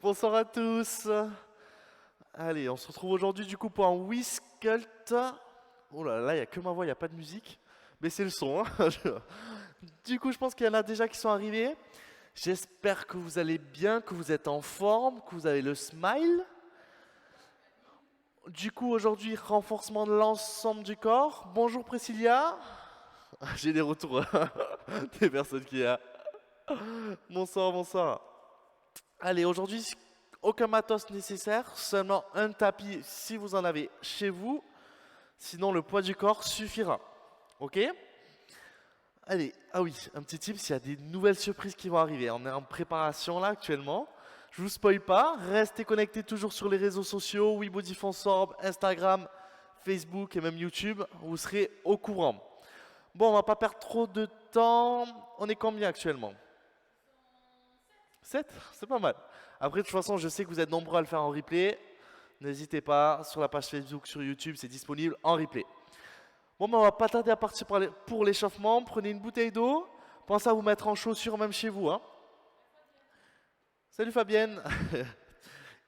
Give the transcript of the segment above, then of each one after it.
Bonsoir à tous. Allez, on se retrouve aujourd'hui du coup pour un Whiskult. Oh là là, il n'y a que ma voix, il n'y a pas de musique. Mais c'est le son. Hein. Du coup, je pense qu'il y en a déjà qui sont arrivés. J'espère que vous allez bien, que vous êtes en forme, que vous avez le smile. Du coup, aujourd'hui, renforcement de l'ensemble du corps. Bonjour Priscilla. J'ai des retours des personnes qui y a. Bonsoir, bonsoir. Allez, aujourd'hui, aucun matos nécessaire, seulement un tapis si vous en avez chez vous. Sinon, le poids du corps suffira. Ok? Allez, ah oui, un petit tip, s'il y a des nouvelles surprises qui vont arriver. On est en préparation là actuellement. Je vous spoil pas. Restez connectés toujours sur les réseaux sociaux, WeBodyFonsorb, Instagram, Facebook et même YouTube. Vous serez au courant. Bon, on va pas perdre trop de temps. On est combien actuellement? 7, c'est pas mal. Après, de toute façon, je sais que vous êtes nombreux à le faire en replay. N'hésitez pas, sur la page Facebook, sur YouTube, c'est disponible en replay. Bon, ben, on va pas tarder à partir pour l'échauffement. Prenez une bouteille d'eau. Pensez à vous mettre en chaussures même chez vous. Hein. Salut Fabienne.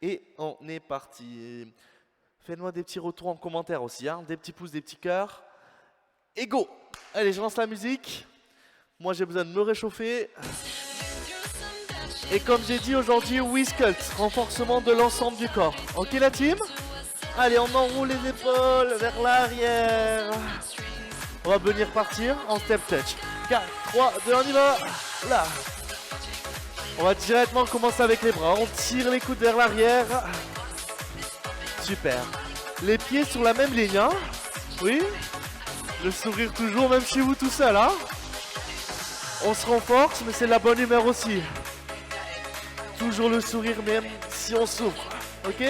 Et on est parti. Faites-moi des petits retours en commentaire aussi. Hein. Des petits pouces, des petits cœurs. Et go! Allez, je lance la musique. Moi, j'ai besoin de me réchauffer. Et comme j'ai dit aujourd'hui, Whiskult, renforcement de l'ensemble du corps. Ok la team? Allez, on enroule les épaules vers l'arrière. On va venir partir en step touch. 4, 3, 2, on y va. Là. On va directement commencer avec les bras. On tire les coudes vers l'arrière. Super. Les pieds sur la même ligne. Hein? Oui. Le sourire toujours, même chez vous tout seul. Hein? On se renforce, mais c'est la bonne humeur aussi. Toujours le sourire même si on souffre. Ok?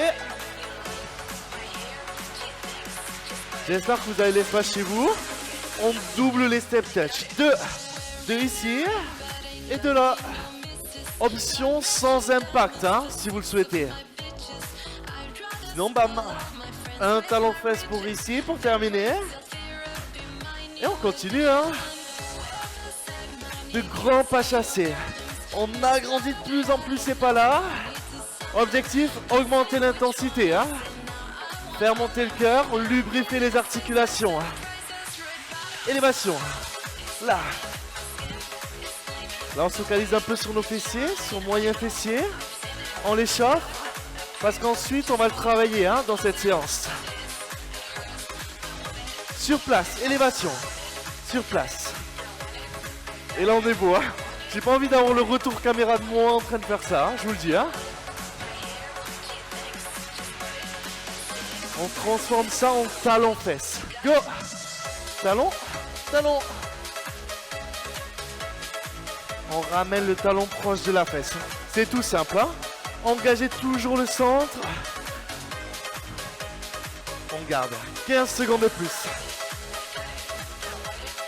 J'espère que vous avez l'espace chez vous. On double les step touch. 2 ici et 2 là. Option sans impact, hein, si vous le souhaitez. Sinon, bam. Un talon fesse pour ici, pour terminer. Et on continue, hein. De grands pas chassés. On agrandit de plus en plus ces pas-là. Objectif, augmenter l'intensité. Hein. Faire monter le cœur, lubrifier les articulations. Élévation. Là. Là, on se focalise un peu sur nos fessiers, sur moyen fessier. On les chauffe, parce qu'ensuite, on va le travailler hein, dans cette séance. Sur place, élévation. Sur place. Et là, on est beau. Hein. J'ai pas envie d'avoir le retour caméra de moi en train de faire ça, hein, je vous le dis. Hein. On transforme ça en talon-fesse. Go! Talon, talon. On ramène le talon proche de la fesse. C'est tout simple. Hein. Engagez toujours le centre. On garde 15 secondes de plus.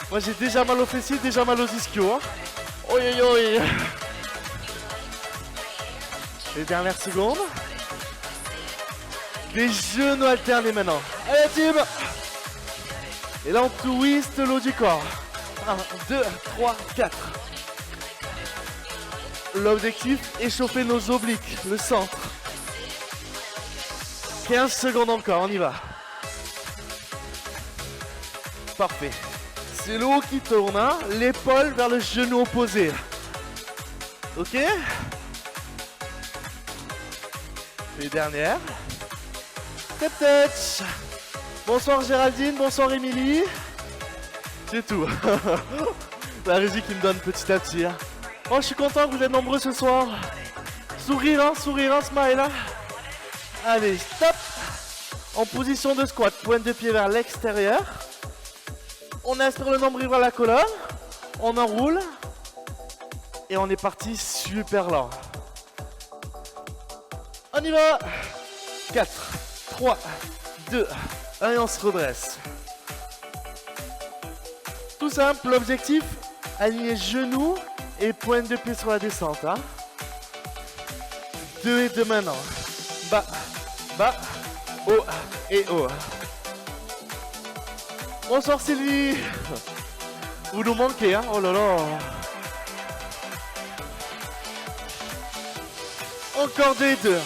Moi j'ai déjà mal aux fessiers, déjà mal aux ischios. Hein. Oi, oi, oi. Les dernières secondes. Des genoux alternés maintenant. Allez team. Et là on twist le haut du corps. 1, 2, 3, 4. L'objectif, échauffer nos obliques, le centre. 15 secondes encore, on y va. Parfait. C'est le haut qui tourne, hein, l'épaule vers le genou opposé. Ok? Les dernières. Step touch. Bonsoir Géraldine, bonsoir Émilie. C'est tout. La régie qui me donne petit à petit. Hein. Oh, je suis content que vous êtes nombreux ce soir. Sourire, hein, smile. Hein. Allez, stop. En position de squat, pointe de pied vers l'extérieur. On inspire le nombril vers la colonne. On enroule. Et on est parti super lent. On y va. 4, 3, 2, 1 et on se redresse. Tout simple, l'objectif, aligner genoux et pointe de pied sur la descente. Hein. 2 et 2 maintenant. Bas, bas, haut et haut. Bonsoir Sylvie. Vous nous manquez, hein. Oh là là. Encore 2 et 2.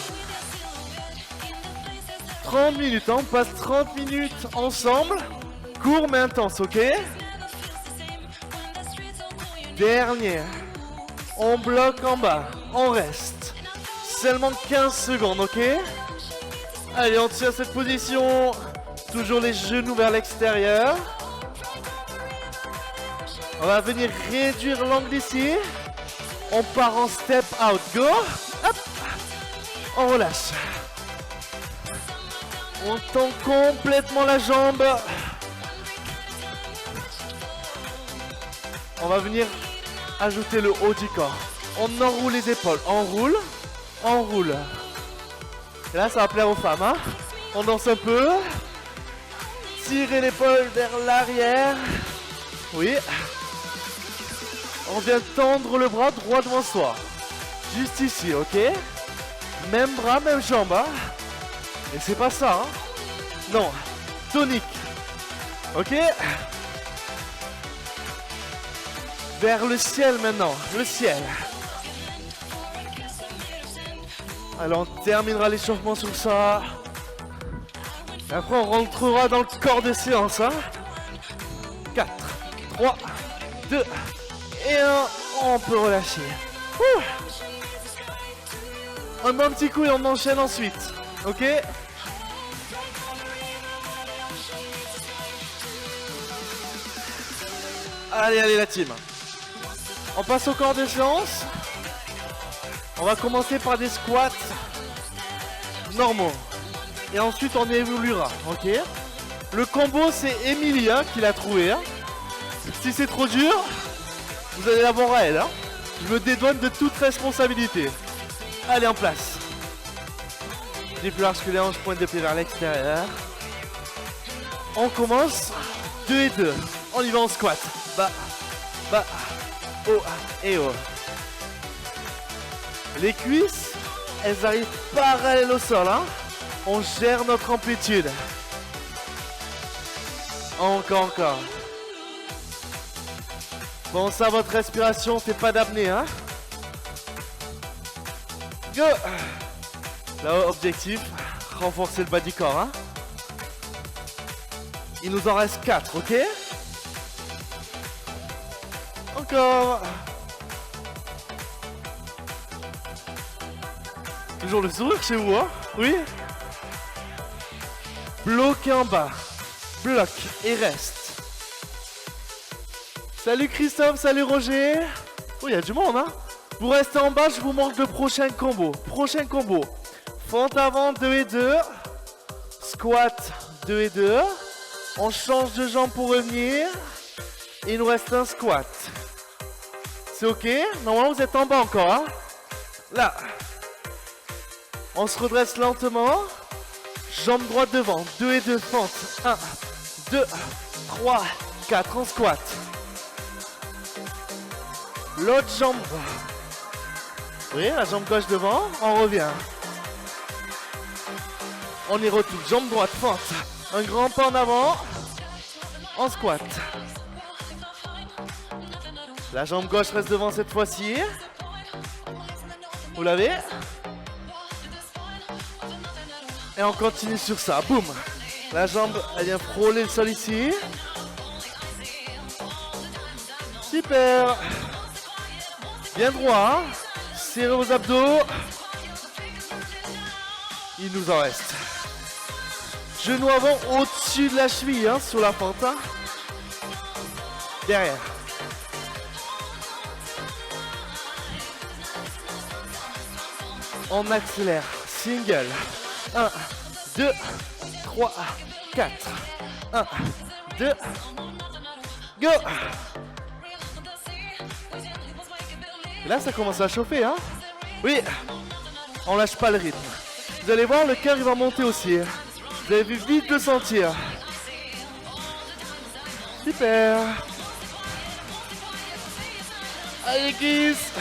30 minutes, hein, on passe 30 minutes ensemble. Court mais intense, ok? Dernier. On bloque en bas. On reste. Seulement 15 secondes, ok? Allez, on tient cette position. Toujours les genoux vers l'extérieur. On va venir réduire l'angle ici. On part en step out. Go. Hop. On relâche. On tend complètement la jambe. On va venir ajouter le haut du corps. On enroule les épaules. On roule. On roule. Et là, ça va plaire aux femmes. Hein, on danse un peu. Tirez l'épaule vers l'arrière. Oui. On vient tendre le bras droit devant soi. Juste ici, ok? Même bras, même jambe. Hein, et c'est pas ça. Hein, non. Tonique. Ok? Vers le ciel maintenant. Le ciel. Alors on terminera l'échauffement sur ça. Et après on rentrera dans le corps de séance. Hein. 4, 3, 2 et 1. On peut relâcher. Ouh. On met un petit coup et on enchaîne ensuite. Ok? Allez, allez la team. On passe au corps de séance. On va commencer par des squats normaux. Et ensuite on évoluera, ok? Le combo c'est Émilie hein, qui l'a trouvé. Hein. Si c'est trop dur, vous allez la voir à elle. Hein. Je me dédouane de toute responsabilité. Allez en place. Des plus larges que les hanches, pointe de pied vers l'extérieur. On commence 2 et 2. On y va en squat. Bas, bas, haut et haut. Les cuisses, elles arrivent parallèles au sol. Hein. On gère notre amplitude. Encore. Bon, ça, votre respiration, c'est pas d'apnée. Hein. Go. Là, objectif, renforcer le bas du corps. Hein. Il nous en reste 4, ok? Encore. Toujours le sourire chez vous, hein? Oui? Bloquez en bas. Bloc et reste. Salut Christophe, salut Roger. Oh, il y a du monde, hein? Vous restez en bas, je vous manque le prochain combo. Prochain combo. Fente avant, 2 et 2. Squat, 2 et 2. On change de jambe pour revenir. Il nous reste un squat. C'est ok? Normalement, vous êtes en bas encore, hein? Là. On se redresse lentement. Jambe droite devant. 2 et 2, fente. 1, 2, 3, 4. En squat. L'autre jambe. Oui, la jambe gauche devant. On revient. On y retourne. Jambe droite, fente. Un grand pas en avant. En squat. La jambe gauche reste devant cette fois-ci. Vous l'avez? Et on continue sur ça. Boum. La jambe, elle vient frôler le sol ici. Super. Bien droit. Hein. Serrez vos abdos. Il nous en reste. Genou avant au-dessus de la cheville, hein, sur la pente. Hein. Derrière. On accélère. Single. 1, 2, 3, 4. 1, 2. Go! Et là, ça commence à chauffer, hein? Oui. On lâche pas le rythme. Vous allez voir, le cœur, il va monter aussi. Vous avez vu vite le sentir. Super. Allez, glisse.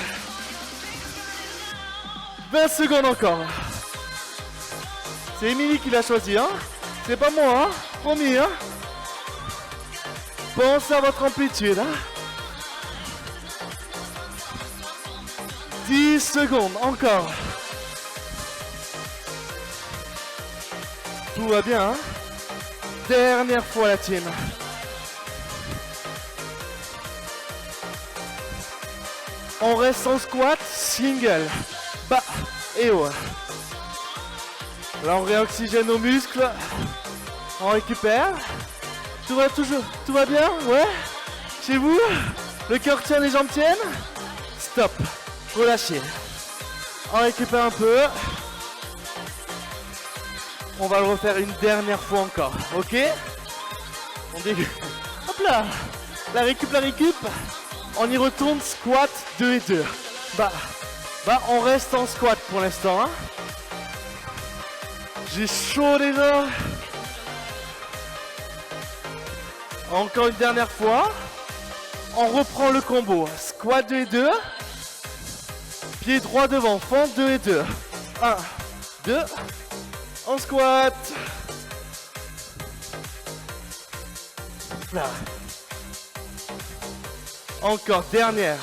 20 secondes encore. C'est Émilie qui l'a choisi, hein. C'est pas moi, hein. Promis, hein. Pensez à votre amplitude, hein. 10 secondes, encore. Tout va bien, hein? Dernière fois la team. On reste en squat, single, bas et haut. Là on réoxygène nos muscles. On récupère. Tout va bien? Ouais? Chez vous? Le cœur tient, les jambes tiennent? Stop. Relâchez. On récupère un peu. On va le refaire une dernière fois encore. Ok? On débute. Hop là. La récup. On y retourne, squat 2 et 2. Bah, on reste en squat pour l'instant. Hein. J'ai chaud déjà. Encore une dernière fois. On reprend le combo. Squat 2 et 2. Pied droit devant, fente 2 et 2. 1, 2. On squat. Là. Encore, dernière.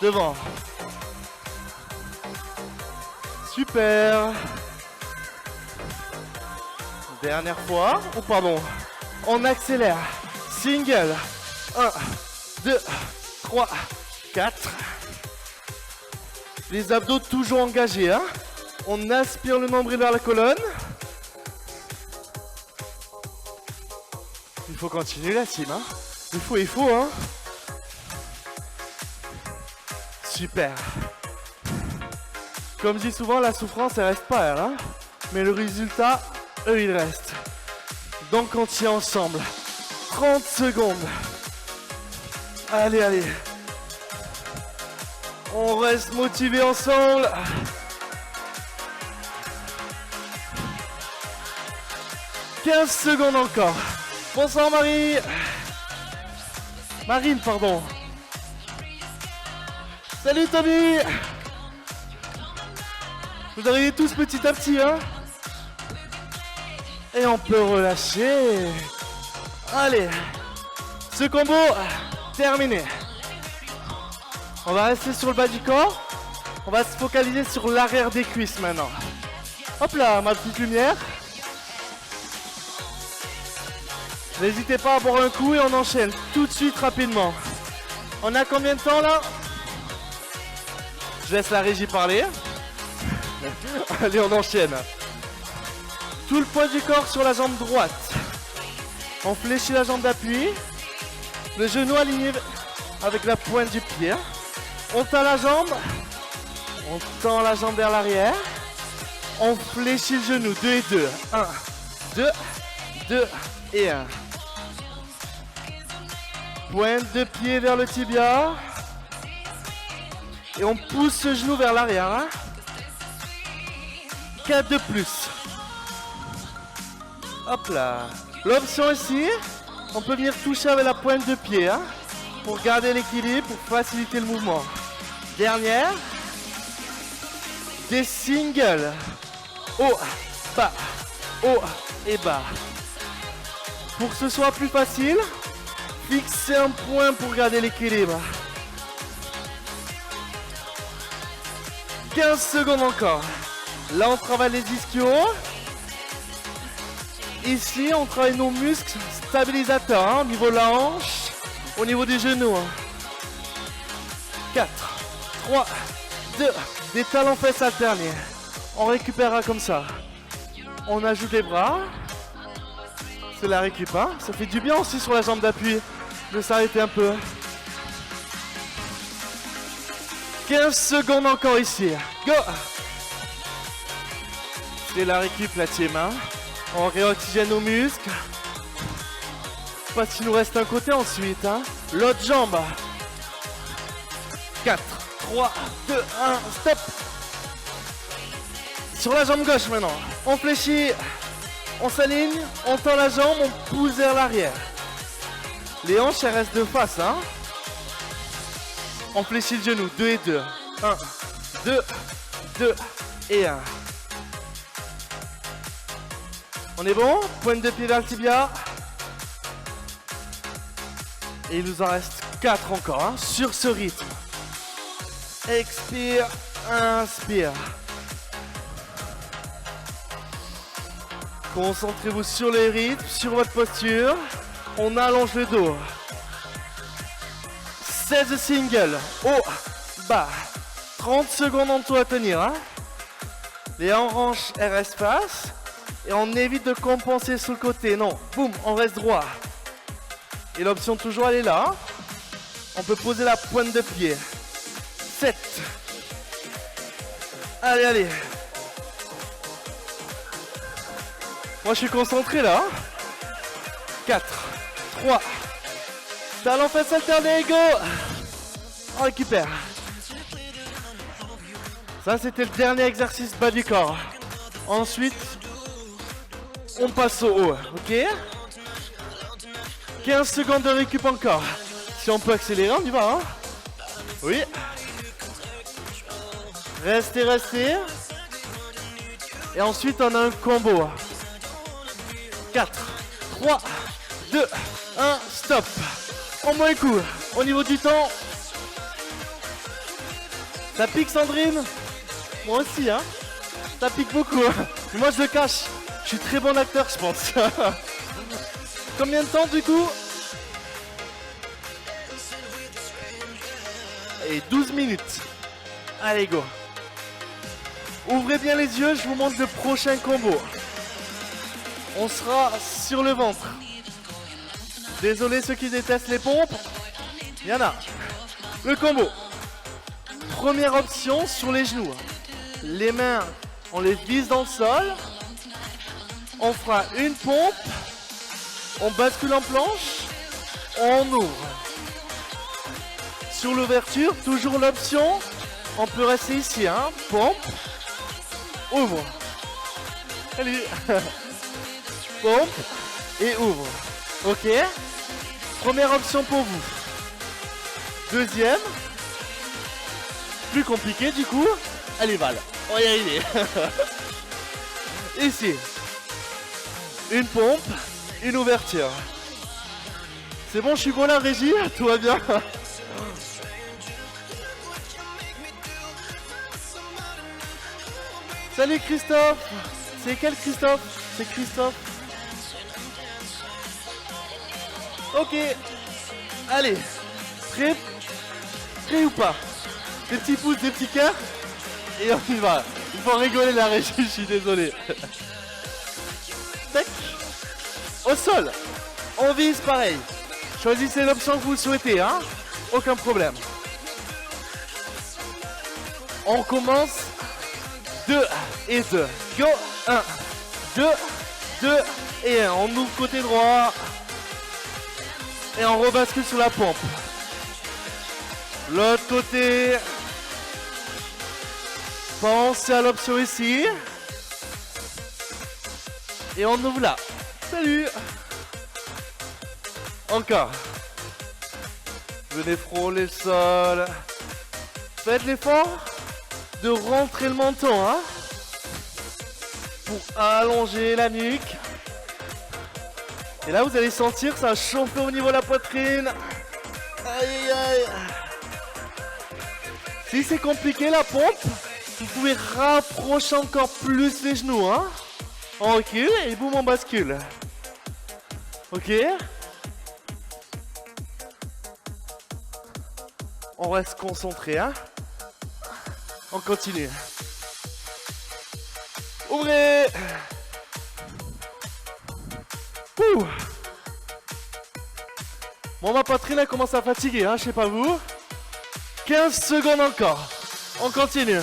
Devant. Super. Dernière fois. Oh pardon. On accélère. Single. 1, 2, 3, 4. Les abdos toujours engagés. Hein. On aspire le nombril vers la colonne. Il faut continuer la team. Hein. Il faut. Hein. Super. Comme je dis souvent, la souffrance, elle reste pas elle. Hein. Mais le résultat, eux, il reste. Donc on tient ensemble. 30 secondes. Allez. On reste motivé ensemble. « 15 secondes encore. Bonsoir Marie. Marine, pardon. Salut Tommy. Vous arrivez tous petit à petit, hein. Et on peut relâcher. Allez. Ce combo, terminé. On va rester sur le bas du corps. On va se focaliser sur l'arrière des cuisses maintenant. Hop là, ma petite lumière. N'hésitez pas à boire un coup et on enchaîne tout de suite rapidement. On a combien de temps là? Je laisse la régie parler. Allez, on enchaîne. Tout le poids du corps sur la jambe droite. On fléchit la jambe d'appui. Le genou aligné avec la pointe du pied. On tend la jambe. On tend la jambe vers l'arrière. On fléchit le genou. 2 et 2. 1, 2, 2 et 1. Pointe de pied vers le tibia. Et on pousse ce genou vers l'arrière. Hein. 4 de plus. Hop là. L'option ici, on peut venir toucher avec la pointe de pied. Hein, pour garder l'équilibre, pour faciliter le mouvement. Dernière. Des singles. Haut, bas, haut et bas. Pour que ce soit plus facile, fixez un point pour garder l'équilibre. 15 secondes encore. Là, on travaille les ischios. Ici, on travaille nos muscles stabilisateurs, hein, au niveau de la hanche, au niveau des genoux. 4, 3, 2, des talons fesses alternés. On récupérera comme ça. On ajoute les bras. C'est la récup, hein. Ça fait du bien aussi sur la jambe d'appui de s'arrêter un peu. 15 secondes encore ici. Go! C'est la récup, la team, hein. On réoxygène nos muscles. Parce qu'il nous reste un côté ensuite, hein. L'autre jambe. 4, 3, 2, 1, stop. Sur la jambe gauche maintenant. On fléchit. On s'aligne. On tend la jambe. On pousse vers l'arrière. Les hanches, elles restent de face, hein. On fléchit le genou. 2 et 2. 1, 2, 2 et 1. On est bon? Pointe de pied vers le tibia. Et il nous en reste 4 encore, hein, sur ce rythme. Expire, inspire. Concentrez-vous sur les rythmes, sur votre posture. On allonge le dos. 16 singles. Haut, bas. 30 secondes en tout à tenir. Hein. Les hanches, elles restent face. Et on évite de compenser sur le côté. Non, boum, on reste droit. Et l'option toujours, elle est là. On peut poser la pointe de pied. 7. Allez, allez. Moi, je suis concentré là. 4, 3. Talon face alternée, go. On récupère. Ça, c'était le dernier exercice bas du corps. Ensuite, on passe au haut, ok? 15 secondes de récup encore. Si on peut accélérer, on y va, hein? Oui. Restez, restez. Et ensuite, on a un combo. 4, 3, 2, 1, stop. On met un coup. Au niveau du temps. Ça pique, Sandrine? Moi aussi, hein? Ça pique beaucoup. Mais moi, je le cache. Je suis très bon acteur, je pense. Combien de temps, du coup? Et 12 minutes. Allez, go. Ouvrez bien les yeux, je vous montre le prochain combo. On sera sur le ventre. Désolé ceux qui détestent les pompes. Il y en a. Le combo. Première option sur les genoux. Les mains, on les vise dans le sol. On fera une pompe. On bascule en planche. On ouvre. Sur l'ouverture, toujours l'option. On peut rester ici, hein. Pompe. Ouvre. Salut. Pompe. Et ouvre. Ok. Première option pour vous. Deuxième. Plus compliqué du coup. Allez Val. On va y arriver. Ici. Une pompe. Une ouverture. C'est bon, je suis bon là, régie. Tout va bien. Salut Christophe. C'est quel Christophe? C'est Christophe. Ok. Allez. Prêt? Prêt ou pas? Des petits pouces, des petits cœurs. Et on y va. Il faut rigoler la régie, je suis désolé. Tac. Au sol. On vise pareil. Choisissez l'option que vous souhaitez, hein. Aucun problème. On commence. 2 et 2. Go. 1, 2, 2 et 1. On ouvre côté droit. Et on rebascule sur la pompe. L'autre côté. Pensez à l'option ici. Et on ouvre là. Salut. Encore. Venez frôler le sol. Faites l'effort de rentrer le menton, hein, pour allonger la nuque. Et là, vous allez sentir ça chauffer au niveau de la poitrine. Aïe, aïe. Si c'est compliqué la pompe, vous pouvez rapprocher encore plus les genoux, hein. On recule et boum, on bascule. Ok. On reste concentré, hein. On continue. Ouvrez. Ouh. Bon, ma poitrine elle commence à fatiguer, hein, je sais pas vous. 15 secondes encore. On continue.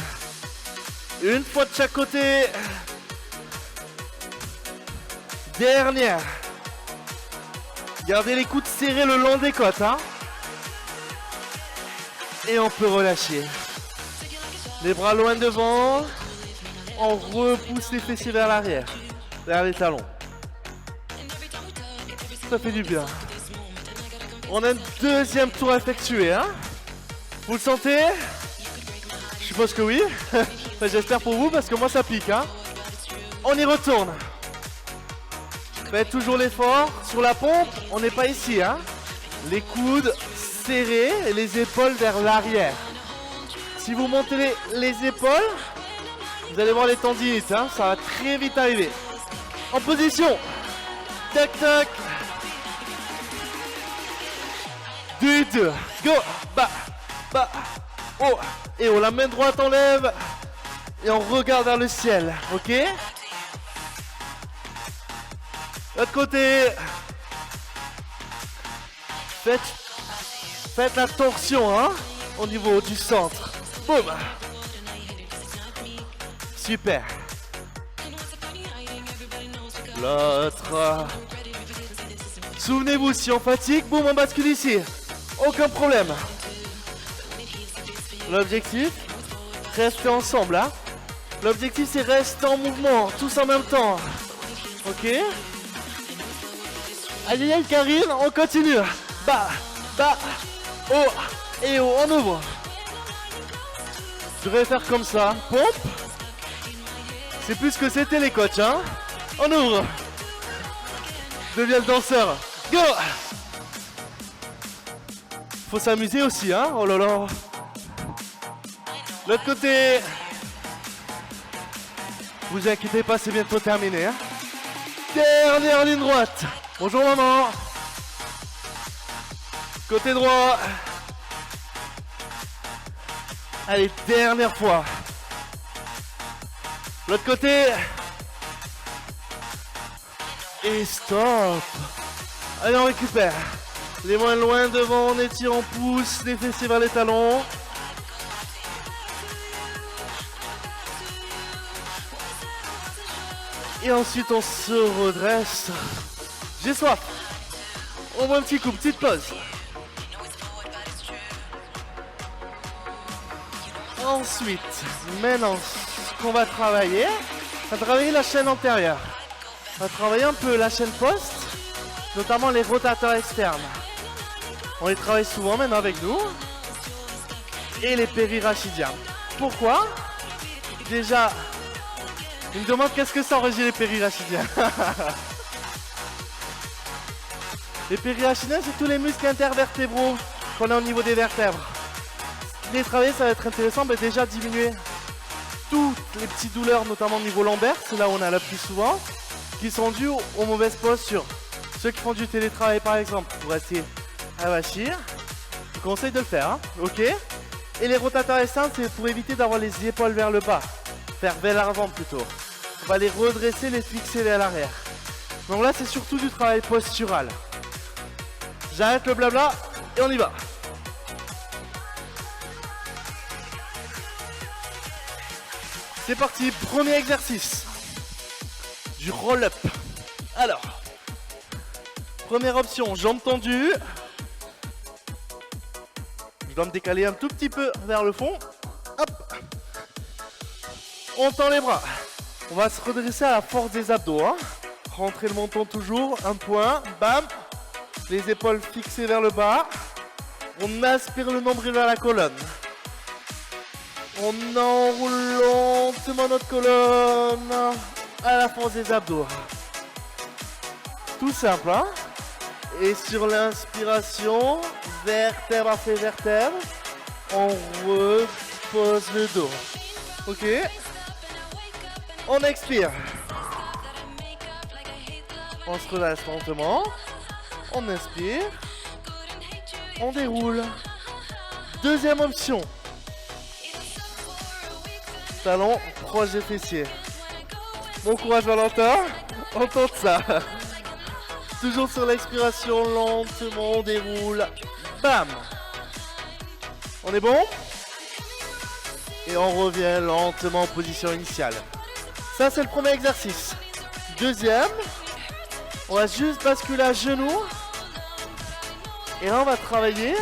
Une fois de chaque côté. Dernière. Gardez les coudes serrés le long des côtes, hein. Et on peut relâcher. Les bras loin devant. On repousse les fessiers vers l'arrière. Vers les talons. Ça fait du bien. On a un deuxième tour à effectuer, hein. Vous le sentez? Je suppose que oui. Enfin, j'espère pour vous parce que moi ça pique, hein. On y retourne. Faites toujours l'effort. Sur la pompe, on n'est pas ici, hein. Les coudes serrés et les épaules vers l'arrière. Si vous montez les épaules, vous allez voir les tendinites, hein. Ça va très vite arriver. En position. Tac, tac. 2 et 2. Go. Bas, bas, haut. Et haut. La main droite enlève. Et on regarde vers le ciel. Ok. L'autre côté. Faites la torsion, hein, au niveau du centre. Boum. Super. L'autre. Souvenez-vous, si on fatigue, boum, on bascule ici. Aucun problème. L'objectif, rester ensemble, hein. L'objectif, c'est rester en mouvement, tous en même temps. Ok. Aïe, aïe, Karine, on continue. Bas, bas, haut et haut, on ouvre. Je vais faire comme ça. Pompe. C'est plus que c'était les coachs, hein. On ouvre. Deviens le danseur. Go. Faut s'amuser aussi, hein. Oh là là. L'autre côté. Vous inquiétez pas, c'est bientôt terminé, hein. Dernière ligne droite. Bonjour maman. Côté droit. Allez, dernière fois. L'autre côté. Et stop. Allez, on récupère. Les mains loin devant, on étire, on pousse les fessiers vers les talons. Et ensuite, on se redresse. J'ai soif. On voit un petit coup, petite pause. Ensuite, maintenant, ce qu'on va travailler, on va travailler la chaîne antérieure. On va travailler un peu la chaîne poste, notamment les rotateurs externes. On les travaille souvent maintenant avec nous. Et les périrachidiens. Pourquoi? Déjà, il me demande qu'est-ce que ça Roger, les périrachidiens. Les périrachidiens, c'est tous les muscles intervertébraux qu'on a au niveau des vertèbres. Les travailler, ça va être intéressant, mais déjà diminuer toutes les petites douleurs, notamment au niveau lombaire, c'est là où on a la plus souvent, qui sont dues aux mauvaises postures. Ceux qui font du télétravail par exemple, pour rester avachir, je vous conseille de le faire, hein, ok. Et les rotateurs externes, c'est pour éviter d'avoir les épaules vers le bas, faire vers l'avant plutôt. On va les redresser, les fixer vers l'arrière. Donc là, c'est surtout du travail postural. J'arrête le blabla et on y va. C'est parti, premier exercice. Du roll-up. Alors, première option, jambes tendues. Je dois me décaler un tout petit peu vers le fond. Hop. On tend les bras. On va se redresser à la force des abdos, hein. Rentrer le menton toujours, un point, bam. Les épaules fixées vers le bas. On aspire le nombril vers la colonne. On enroule lentement notre colonne à la force des abdos. Tout simple, hein. Et sur l'inspiration, vertèbre après vertèbre, on repose le dos. Ok. On expire. On se relâche lentement. On inspire. On déroule. Deuxième option. Talon proche des fessiers. Bon courage Valentin. On tente ça. Toujours sur l'expiration, lentement on déroule. Bam. On est bon? Et on revient lentement en position initiale. Ça c'est le premier exercice. Deuxième, on va juste basculer à genoux. Et là on va travailler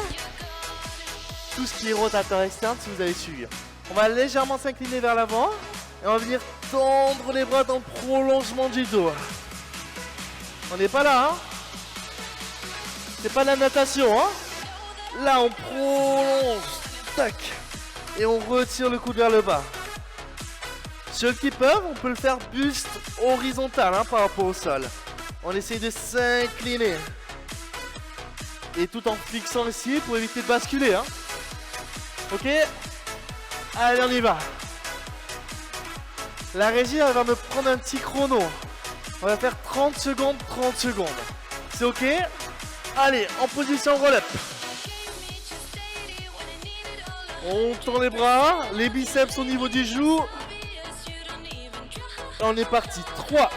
tout ce qui est rotateur externe si vous avez suivi. On va légèrement s'incliner vers l'avant. Et on va venir tendre les bras dans le prolongement du dos. On n'est pas là, hein. C'est pas la natation, hein. Là on prolonge. Tac. Et on retire le coude vers le bas. Ceux qui peuvent, on peut le faire buste horizontal, hein, par rapport au sol. On essaye de s'incliner. Et tout en fixant ici pour éviter de basculer, hein. Ok. Allez, on y va. La régie, elle va me prendre un petit chrono. On va faire 30 secondes, 30 secondes. C'est ok? Allez, en position roll-up. On tourne les bras, les biceps au niveau du genou. On est parti. 3,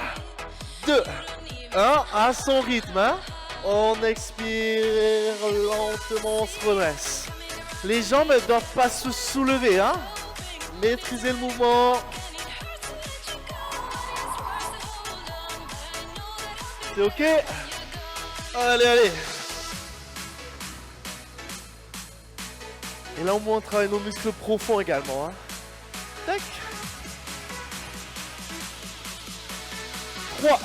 2, 1, à son rythme. Hein. On expire lentement, on se redresse. Les jambes ne doivent pas se soulever. Hein. Maîtrisez le mouvement. C'est ok? Allez, allez. Et là, au moins, on travaille nos muscles profonds également. Hein. Tac. 3,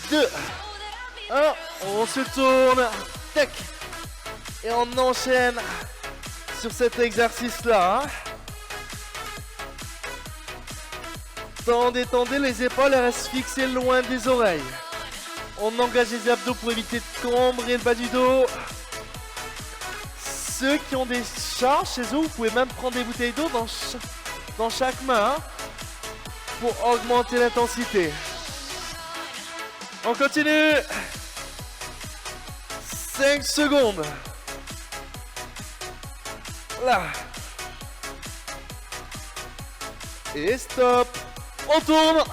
2, 1. On se tourne. Tac. Et on enchaîne sur cet exercice-là. Hein. Tendez les épaules, elles restent fixées loin des oreilles. On engage les abdos pour éviter de cambrer le bas du dos. Ceux qui ont des charges chez eux, vous pouvez même prendre des bouteilles d'eau dans chaque main hein, pour augmenter l'intensité. On continue. 5 secondes. Là. Et stop. On tourne.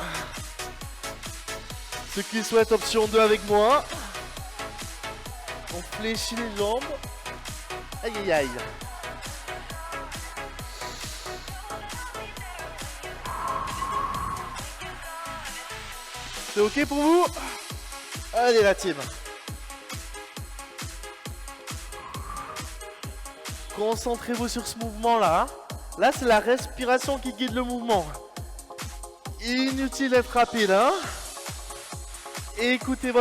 Ceux qui souhaitent option 2 avec moi. On fléchit les jambes. Aïe aïe aïe. C'est ok pour vous? Allez la team. Concentrez-vous sur ce mouvement-là. Là, c'est la respiration qui guide le mouvement. Inutile d'être rapide. Hein. Écoutez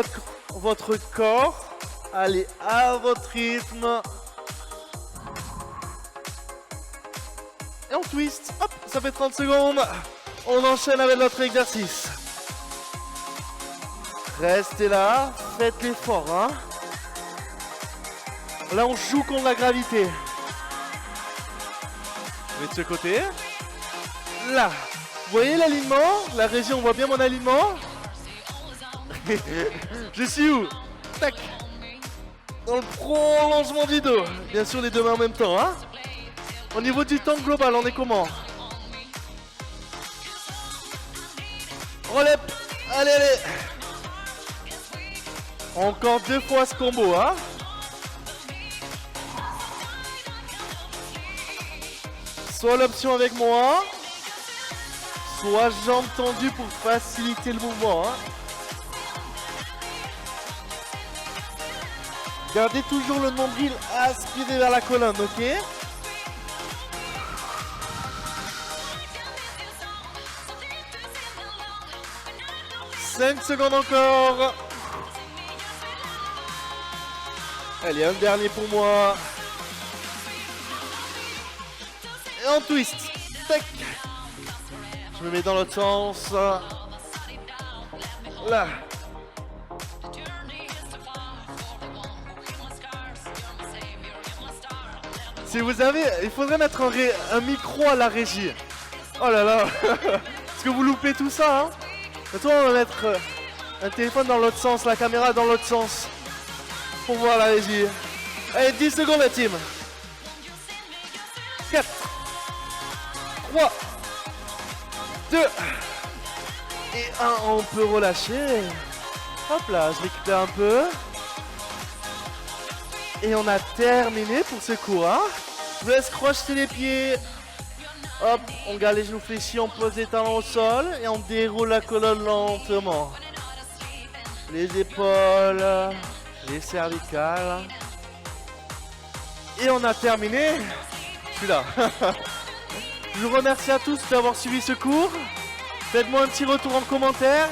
votre corps. Allez à votre rythme. Et on twist. Hop, ça fait 30 secondes. On enchaîne avec notre exercice. Restez là. Faites l'effort. Hein. Là, on joue contre la gravité. Je vais de ce côté. Là. Vous voyez l'alignement? La régie, on voit bien mon alignement? Je suis où? Tac. Dans le prolongement du dos. Bien sûr, les deux mains en même temps. Hein. Au niveau du temps global, on est comment? Roll-up. Allez, allez. Encore 2 fois ce combo. Hein. Soit l'option avec moi, soit jambes tendues pour faciliter le mouvement. Hein. Gardez toujours le nombril aspiré vers la colonne, ok? « 5 secondes encore. Allez, un dernier pour moi. Et on twist. Tac. Je me mets dans l'autre sens. Là. Si vous avez, il faudrait mettre un micro à la régie. Oh là là. Parce que vous loupez tout ça. Hein. Maintenant, on va mettre un téléphone dans l'autre sens, la caméra dans l'autre sens. Pour voir la régie. Allez, 10 secondes la team. 4, 3, 2 et 1. On peut relâcher. Hop là, je récupère un peu. Et on a terminé pour ce cours. Hein. Je vous laisse crocheter les pieds. Hop, on garde les genoux fléchis, on pose les talons au sol et on déroule la colonne lentement. Les épaules, les cervicales. Et on a terminé. Je suis là. Je vous remercie à tous d'avoir suivi ce cours. Faites-moi un petit retour en commentaire.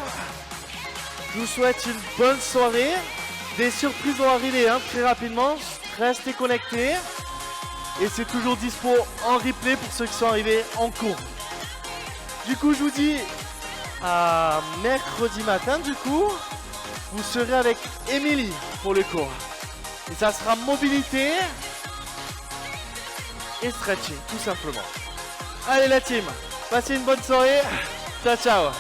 Je vous souhaite une bonne soirée. Des surprises vont arriver hein, très rapidement. Restez connectés. Et c'est toujours dispo en replay pour ceux qui sont arrivés en cours. Du coup, je vous dis à mercredi matin. Du coup, vous serez avec Émilie pour le cours. Et ça sera mobilité et stretching, tout simplement. Allez la team, passez une bonne soirée. Ciao, ciao.